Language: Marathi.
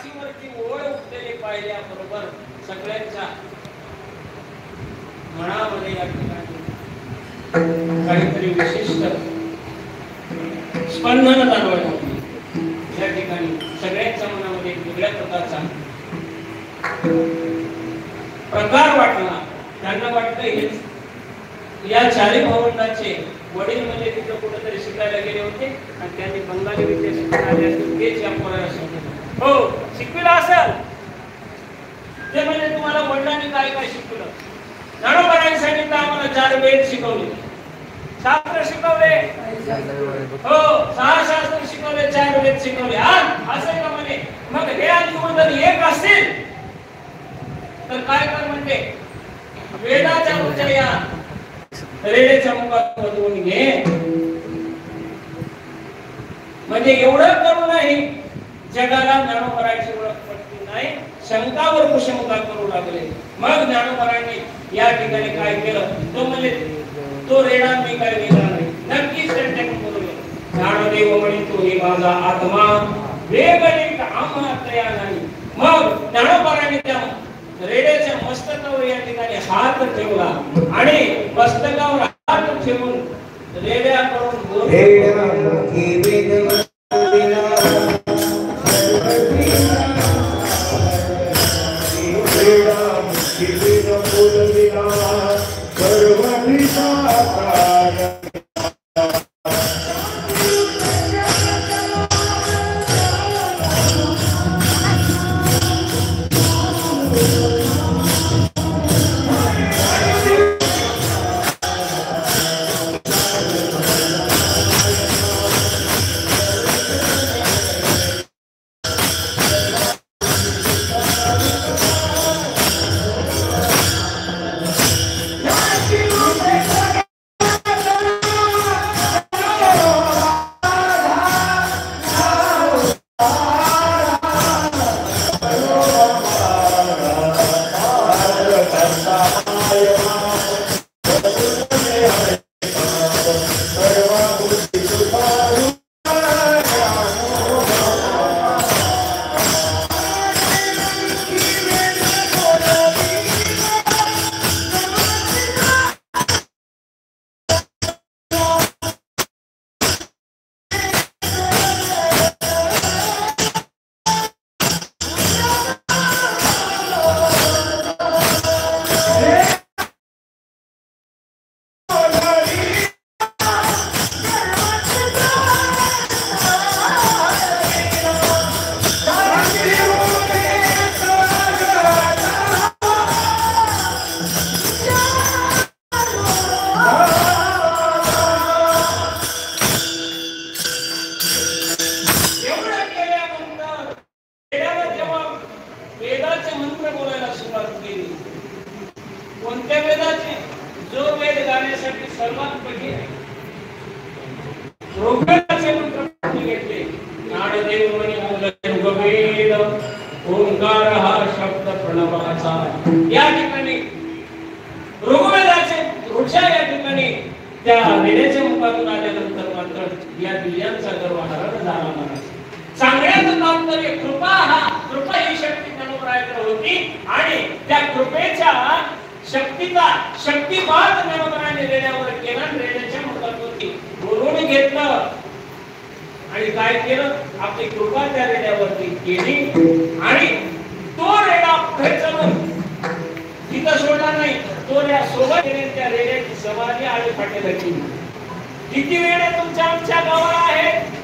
काशीवरती ओळ उठलेले पाहिल्याबरोबर सगळ्यांच्या मनामध्ये या ठिकाणी काहीतरी विशिष्ट स्पंदन जाणवायला लागले. या ठिकाणी सगळ्यांच्या मनामध्ये एक वेगळ्या प्रकारचा प्रकार वाटला. त्यांना वाटतं हे या चारी भावंडांचे वडील म्हणजे तिथं कुठेतरी शिकायला गेले होते आणि त्यांनी बंगाली विद्या शिकायला आले असतील, तेच या पोराला शिकवलं. हो, शिकविलं असेल ते म्हणजे तुम्हाला वडिलांनी काय काय शिकवलं. ज्ञानोबांनी सांगितलं आम्हाला 4 वेद शिकवले, शास्त्र शिकवले, हो 6 शास्त्र शिकवले, 4 वेद शिकवले. असं का म्हणे. मग हे आधी जर एक असतील तर काय कर म्हणते, वेदाच्या उच्चाया रेडेच्या मुखात वधवून घे. म्हणजे एवढं करूनही जगाला ज्ञानोबरांची ओळख पटली नाही. शंकावर कुशंका करू लागले. मग ज्ञानोबरांनी या ठिकाणी काय केलं, तो म्हणजे तो रेडा मी काय वेगळा नाही, नक्कीच त्यांच्याकडून बोलवले. ज्ञानदेव म्हणे तो हे माझा आत्मा वेगळी आम्हा तया नाही. मग ज्ञानोबरांनी त्या रेड्याच्या मस्तकावर या ठिकाणी हात ठेवला आणि मस्तकावर हात ठेवून रेड्याकडून वेदाचे मंत्र बोलायला सुरुवात केली. कोणत्या वेदाचे? जो वेद गाण्यासाठी सर्वात कठीण आहे, ऋग्वेदाचे मंत्र घेतले. ज्ञानदेव म्हणे ऋग्वेद ओंकार हा शब्द प्रणवाचा. या ठिकाणी ऋग्वेदाचे ऋचा या ठिकाणी त्या वेदाच्या मुखातून आल्यानंतर मात्र या दिव्यांचा गर्व हरण झाला नाही. सांगण्याचं काम तर कृपा ही शक्ती ज्ञानोबरायांकडे होती आणि त्या कृपेच्या शक्तीचा शक्तिपात ज्ञानोबरायांनी रेड्यावर केला. रेड्याच्या मुखातून बोलून घेतलं आणि काय केलं, आपली कृपा त्या रेड्यावरती केली आणि तो रेडा पुढे चालून तिथं सोडला नाही. तो या सोबत त्या रेड्याची सवारी आळी फाटेला केली. किती रेडे तुमच्या आमच्या गावाला आहेत?